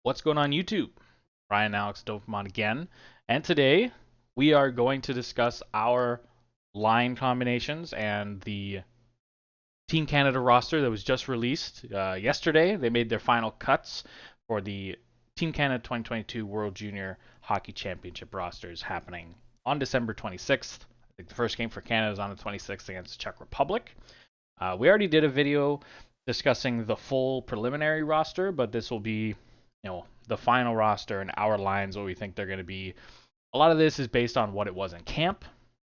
What's going on YouTube? Ryan Alex Dopamon again, and today we are going to discuss our line combinations and the Team Canada roster that was just released yesterday. They made their final cuts for the Team Canada 2022 World Junior Hockey Championship rosters happening on December 26th. I think the first game for Canada is on the 26th against the Czech Republic. We already did a video discussing the full preliminary roster, but this will be the final roster and our lines, what we think they're going to be. A lot of this is based on what it was in camp,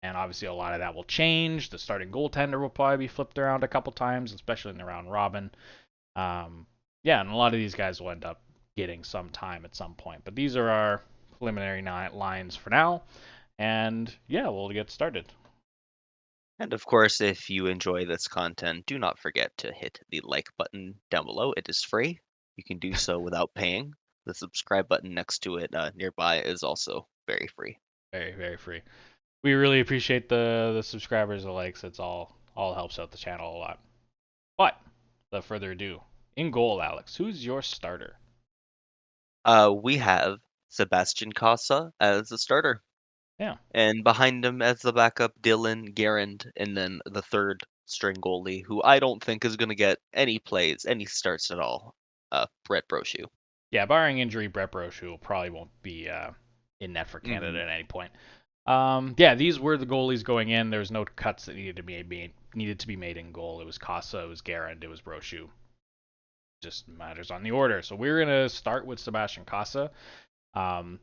and obviously a lot of that will change. The starting goaltender will probably be flipped around a couple times, especially in the round robin. Yeah, and a lot of these guys will end up getting some time at some point. But these are our preliminary lines for now, and yeah, we'll get started. And of course, if you enjoy this content, do not forget to hit the like button down below. It is free. You can do so without paying. The subscribe button next to it nearby is also very free. Very, very free. We really appreciate the subscribers, the likes. It's all helps out the channel a lot. But without further ado, in goal, Alex, who's your starter? We have Sebastian Cossa as the starter. Yeah. And behind him as the backup, Dylan, Garand, and then the third string goalie, who I don't think is going to get any plays, any starts at all, Brett Brochu. Yeah, barring injury, Brett Brochu probably won't be in net for Canada Mhm. at any point. Yeah, these were the goalies going in. There was no cuts that needed to be made in goal. It was Cossa, it was Garand, it was Brochu. Just matters on the order. So we're gonna start with Sebastian Cossa. Um,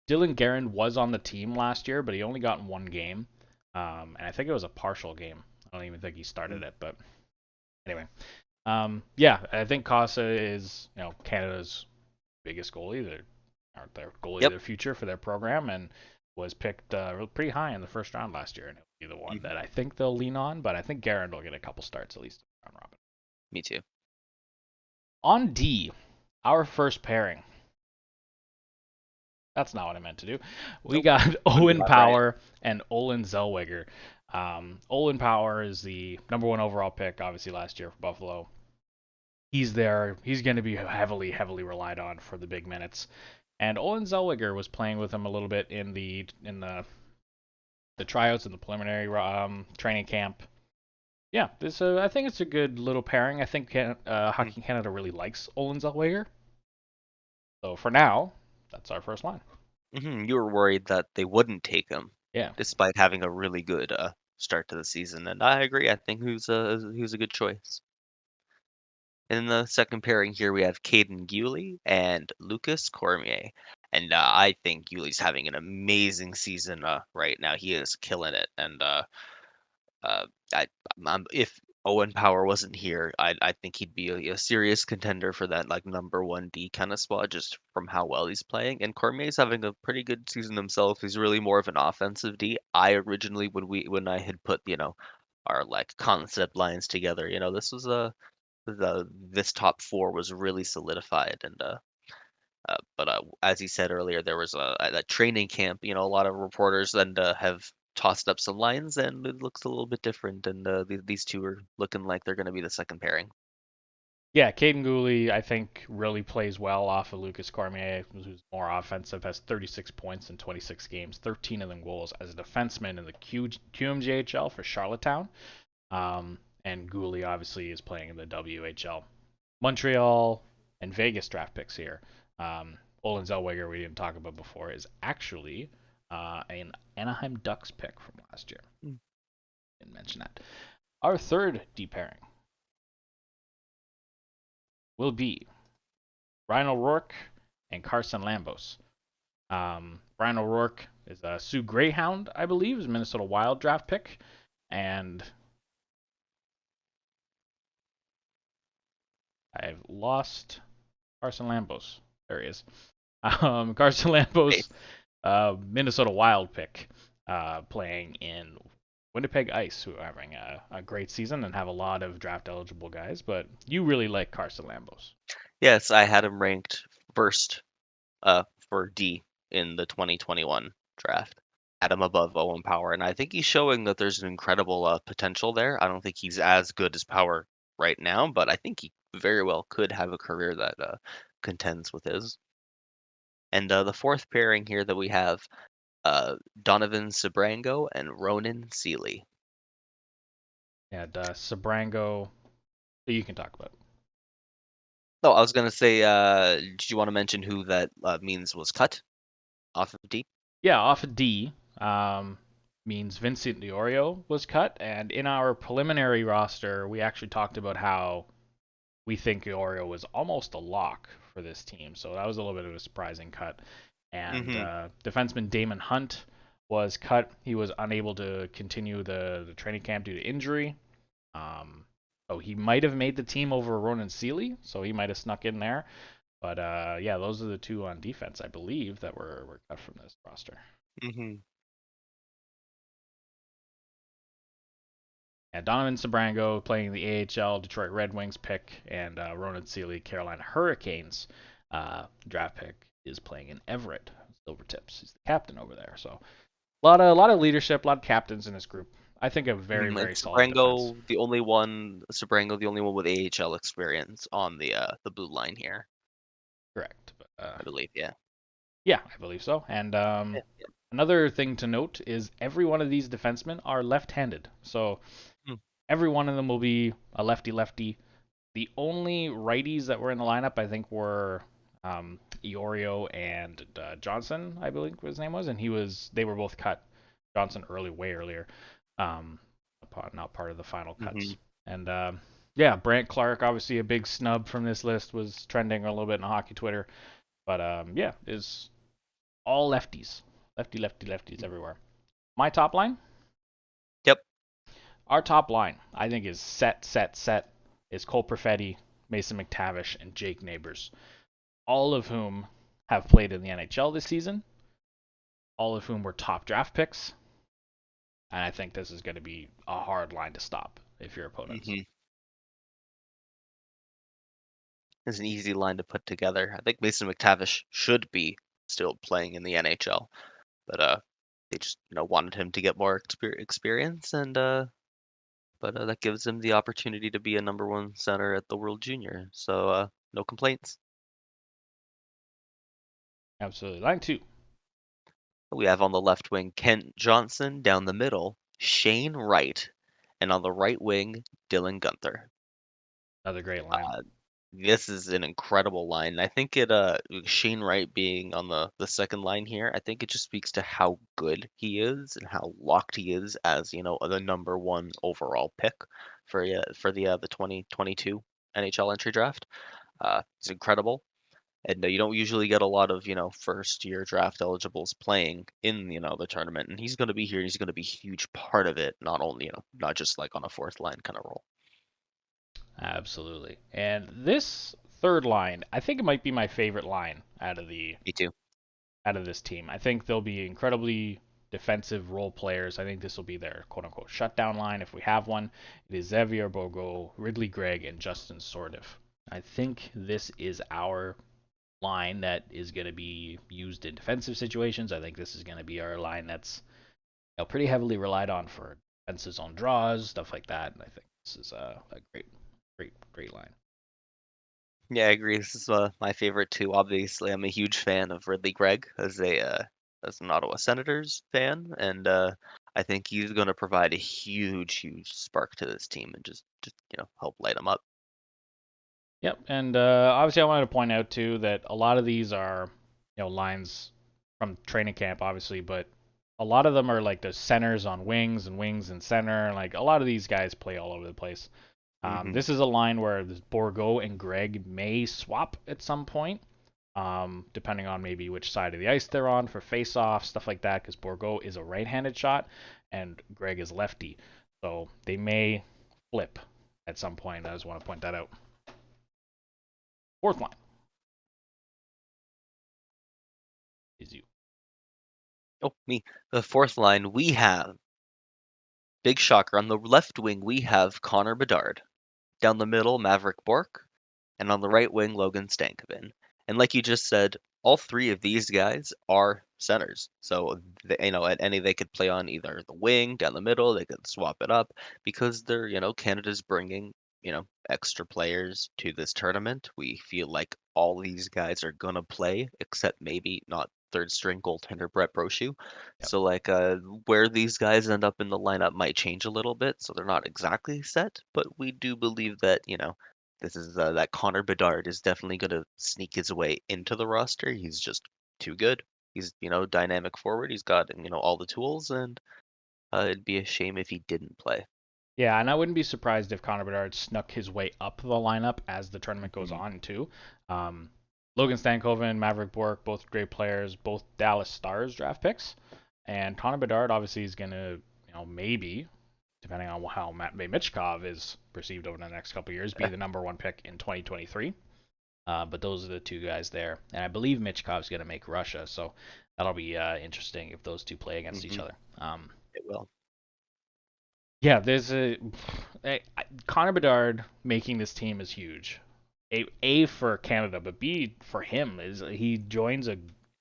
Dylan Garand was on the team last year, but he only got in one game, and I think it was a partial game. I don't even think he started it, but anyway. Yeah, I think Cossa is Canada's biggest goalie. They're their goalie of Yep. their future for their program, and was picked pretty high in the first round last year, and it'll be the one Mhm. that I think they'll lean on. But I think Garand will get a couple starts at least in round robin. Me too. On D, our first pairing. That's not what I meant to do. We Nope. got What do you Owen have, Ryan? Power and Olen Zellweger. Owen Power is the number one overall pick, obviously last year for Buffalo. He's there. He's going to be heavily, heavily relied on for the big minutes. And Olen Zellweger was playing with him a little bit in the tryouts in the preliminary training camp. Yeah, I think it's a good little pairing. I think Hockey Canada really likes Olen Zellweger. So for now, that's our first line. You were worried that they wouldn't take him, Yeah. despite having a really good start to the season, and I agree. I think who's a good choice. In the second pairing here, we have Kaiden Guhle and Lukas Cormier, and I think Guhle's having an amazing season right now. He is killing it, and uh, I, if Owen Power wasn't here, I think he'd be a serious contender for that like number one D kind of spot just from how well he's playing. And Cormier's having a pretty good season himself. He's really more of an offensive D. I originally when I had put our like concept lines together, this was this top four was really solidified and but as he said earlier, there was a training camp. A lot of reporters and have tossed up some lines, and it looks a little bit different. And these two are looking like they're going to be the second pairing. Yeah, Kaiden Guhle, I think, really plays well off of Lukas Cormier, who's more offensive, has 36 points in 26 games, 13 of them goals as a defenseman in the QMJHL for Charlottetown. And Guhle obviously is playing in the WHL. Montreal and Vegas draft picks here. Olen Zellweger, we didn't talk about before, is actually an Anaheim Ducks pick from last year. Mm. Didn't mention that. Our third D pairing will be Ryan O'Rourke and Carson Lambos. Ryan O'Rourke is a Sioux Greyhound, I believe, is a Minnesota Wild draft pick, and I've lost Carson Lambos. There he is. Carson Hey, Lambos, Minnesota Wild pick, playing in Winnipeg Ice, who are having a great season and have a lot of draft eligible guys. But you really like Carson Lambos. yes, I had him ranked first for D in the 2021 draft. Had him above Owen Power, and I think he's showing that there's an incredible potential there. I don't think he's as good as Power right now, but I think he very well could have a career that contends with his. And the fourth pairing here that we have Donovan Sebrango and Ronan Seeley. And Sebrango, you can talk about. Oh, I was gonna say, did you want to mention who that means was cut off of D? Yeah, off of D means Vincent Diorio was cut, and in our preliminary roster, we actually talked about how we think Diorio was almost a lock for this team, so that was a little bit of a surprising cut. And defenseman Damon Hunt was cut. He was unable to continue the training camp due to injury. So he might have made the team over Ronan Seeley, so he might have snuck in there. But yeah, those are the two on defense, I believe, that were cut from this roster. And Donovan Sebrango playing the AHL Detroit Red Wings pick, and Ronan Seeley, Carolina Hurricanes draft pick, is playing in Everett Silvertips. He's the captain over there. So a lot of leadership, a lot of captains in this group. I think a very solid defense. Sebrango, the only one with AHL experience on the blue line here. Correct. I believe, yeah. Yeah, I believe so. And another thing to note is every one of these defensemen are left-handed. So every one of them will be a lefty-lefty. The only righties that were in the lineup, I think, were Iorio and Johnson, I believe his name was, and they were both cut. Johnson way earlier, not part of the final cuts. And yeah, Brant Clark, obviously a big snub from this list, was trending a little bit in hockey Twitter. But yeah, is all lefties, lefties everywhere. My top line. Yep. Our top line, I think, is set. Is Cole Perfetti, Mason McTavish, and Jake Neighbors, all of whom have played in the NHL this season, all of whom were top draft picks, and I think this is going to be a hard line to stop if your opponents. It's an easy line to put together. I think Mason McTavish should be still playing in the NHL, but they just wanted him to get more experience, and but that gives him the opportunity to be a number one center at the World Junior. So no complaints. Absolutely. Line 2. We have on the left wing Kent Johnson, down the middle Shane Wright, and on the right wing Dylan Guenther. Another great line. This is an incredible line. I think Shane Wright being on the second line here, I think it just speaks to how good he is and how locked he is as the number one overall pick for the 2022 NHL entry draft. It's incredible. And you don't usually get a lot of first year draft eligibles playing in the tournament, and he's going to be here. He's going to be a huge part of it, not only not just like on a fourth line kind of role. Absolutely. And this third line, I think it might be my favorite line out of Me too. Out of this team. I think they'll be incredibly defensive role players. I think this will be their quote-unquote shutdown line if we have one. It is Xavier, Bourgault, Ridley Greig, and Justin Sourdif. I think this is our line that is going to be used in defensive situations. I think this is going to be our line that's pretty heavily relied on for defenses on draws, stuff like that. And I think this is a great line. Yeah, I agree. This is my favorite too. Obviously, I'm a huge fan of Ridley Greig as an Ottawa Senators fan, and I think he's going to provide a huge spark to this team and just help light them up. Yep, and obviously I wanted to point out too that a lot of these are lines from training camp, obviously, but a lot of them are like the centers on wings and center. Like a lot of these guys play all over the place. This is a line where Bourgault and Greig may swap at some point, depending on maybe which side of the ice they're on for face-off, stuff like that, because Bourgault is a right-handed shot and Greig is lefty. So they may flip at some point. I just want to point that out. Fourth line is you. Oh, me. The fourth line, we have, big shocker, on the left wing, we have Connor Bedard. Down the middle, Mavrik Bourque. And on the right wing, Logan Stankoven. And like you just said, all three of these guys are centers. So, they could play on either the wing, down the middle, they could swap it up because they're, Canada's bringing extra players to this tournament. We feel like all these guys are gonna play, except maybe not third string goaltender Brett Brochu. Yep. So like where these guys end up in the lineup might change a little bit, so they're not exactly set, but we do believe that, this is that Connor Bedard is definitely gonna sneak his way into the roster. He's just too good. He's, dynamic forward. He's got, all the tools, and it'd be a shame if he didn't play. Yeah, and I wouldn't be surprised if Connor Bedard snuck his way up the lineup as the tournament goes Mhm. on too. Logan Stankoven, Mavrik Bourque, both great players, both Dallas Stars draft picks, and Connor Bedard obviously is gonna, maybe, depending on how Matt Michkov is perceived over the next couple of years, be the number one pick in 2023. But those are the two guys there, and I believe Michkov's gonna make Russia, so that'll be interesting if those two play against each Mhm. other. It will. Yeah, there's Connor Bedard making this team is huge. A for Canada, but B for him is he joins a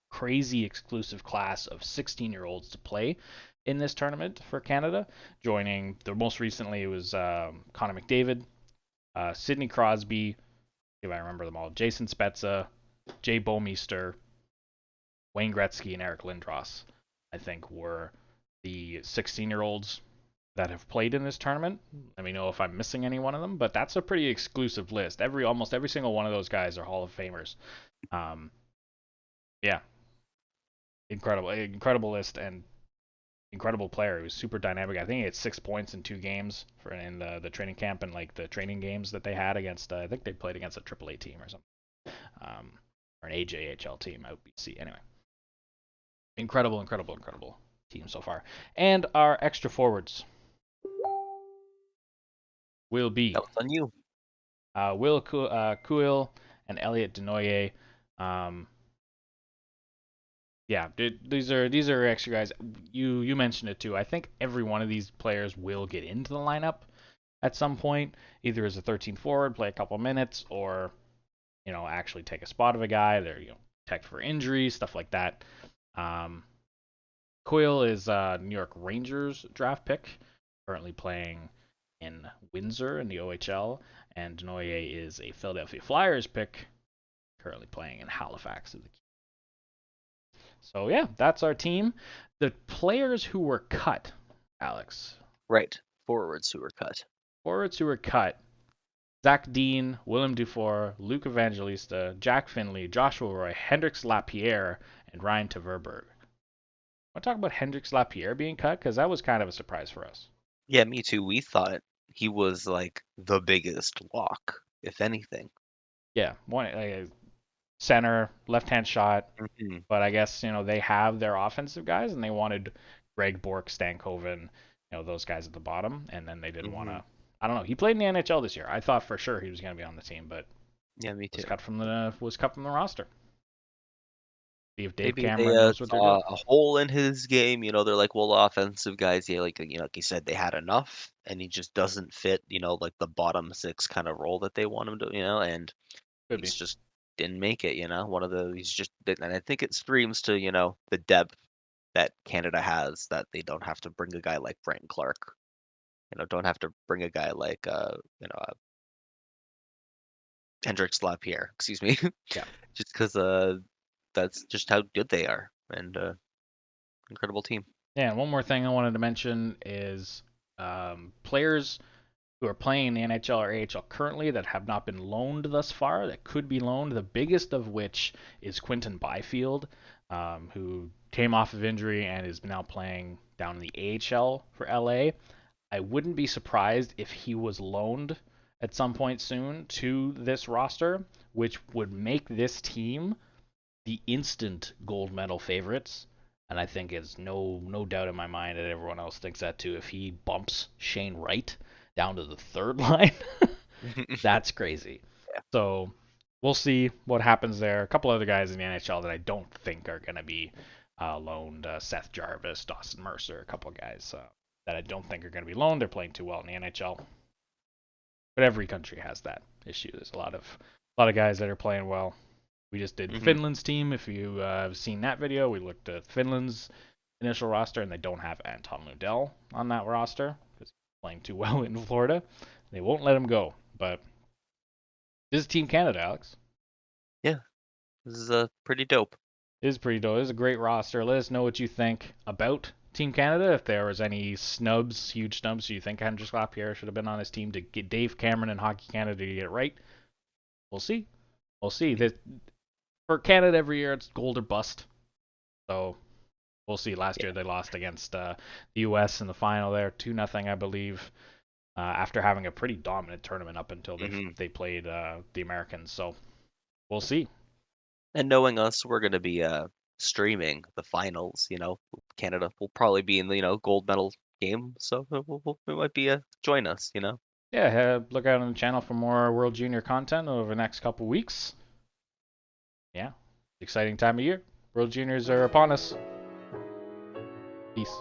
crazy exclusive class of 16-year-olds to play in this tournament for Canada. Joining the most recently it was Connor McDavid, Sidney Crosby, if I remember them all, Jason Spezza, Jay Bouwmeester, Wayne Gretzky, and Eric Lindros. I think were the 16-year-olds that have played in this tournament. Let me know if I'm missing any one of them, but that's a pretty exclusive list. Almost every single one of those guys are Hall of Famers. Um, yeah, incredible list and incredible player. He was super dynamic. I think he had 6 points in 2 games in the training camp and like the training games that they had against. I think they played against a AAA team or something, or an AJHL team, OBC. Anyway, incredible team so far. And our extra forwards will be That was on you. Cuylle and Elliot Denoyer. Um, yeah, these are extra guys. You mentioned it too. I think every one of these players will get into the lineup at some point, either as a 13 forward, play a couple minutes, or actually take a spot of a guy. They're protect for injury, stuff like that. Cuylle is a New York Rangers draft pick, currently playing in Windsor in the OHL, and Denoyer is a Philadelphia Flyers pick, currently playing in Halifax. So yeah, that's our team. The players who were cut, Alex. Right. Forwards who were cut. Forwards who were cut. Zach Dean, Willem Dufour, Luke Evangelista, Jack Finley, Joshua Roy, Hendrix Lapierre, and Ryan Tverberg. Want to talk about Hendrix Lapierre being cut? Because that was kind of a surprise for us. Yeah, me too. We thought he was like the biggest lock, if anything. Yeah, center, left-hand shot, Mhm. but I guess they have their offensive guys, and they wanted Greig, Bourque, Stankoven, those guys at the bottom, and then they didn't want Mhm. to. I don't know. He played in the NHL this year. I thought for sure he was going to be on the team, but Yeah, me was too. cut from the roster. See if Dave Maybe they Cameron knows what they're saw doing. a hole in his game. They're like, well, offensive guys, yeah, like you said, they had enough, and he just doesn't fit, like the bottom six kind of role that they want him to, and Could be. he's just didn't make it. One of the he's just, and I think it screams to the depth that Canada has, that they don't have to bring a guy like Brent Clark, don't have to bring a guy like Hendrix Lapierre, excuse me, Yeah. just because that's just how good they are, and incredible team. Yeah. And one more thing I wanted to mention is players who are playing in the NHL or AHL currently that have not been loaned thus far that could be loaned. The biggest of which is Quinton Byfield, who came off of injury and is now playing down in the AHL for LA. I wouldn't be surprised if he was loaned at some point soon to this roster, which would make this team the instant gold medal favorites. And I think it's no doubt in my mind that everyone else thinks that too. If he bumps Shane Wright down to the third line, that's crazy. So we'll see what happens there. A couple other guys in the NHL that I don't think are going to be loaned: Seth Jarvis, Dawson Mercer, a couple of guys that I don't think are going to be loaned. They're playing too well in the NHL. But every country has that issue. There's a lot of guys that are playing well. We just did Hmm. Finland's team. If you have seen that video, we looked at Finland's initial roster, and they don't have Anton Lundell on that roster because he's playing too well in Florida. They won't let him go. But this is Team Canada, Alex. Yeah, this is pretty dope. It is pretty dope. It is a great roster. Let us know what you think about Team Canada. If there was any snubs, huge snubs, you think Hendrix Lapierre should have been on his team to get Dave Cameron and Hockey Canada to get it right. We'll see. We'll see. For Canada every year, it's gold or bust. So we'll see. Last year they lost against the U.S. in the final there, 2-0, I believe, after having a pretty dominant tournament up until they played the Americans. So we'll see. And knowing us, we're going to be streaming the finals. Canada will probably be in the gold medal game, so it might be join us. Yeah, look out on the channel for more World Junior content over the next couple weeks. Yeah, exciting time of year. World Juniors are upon us. Peace.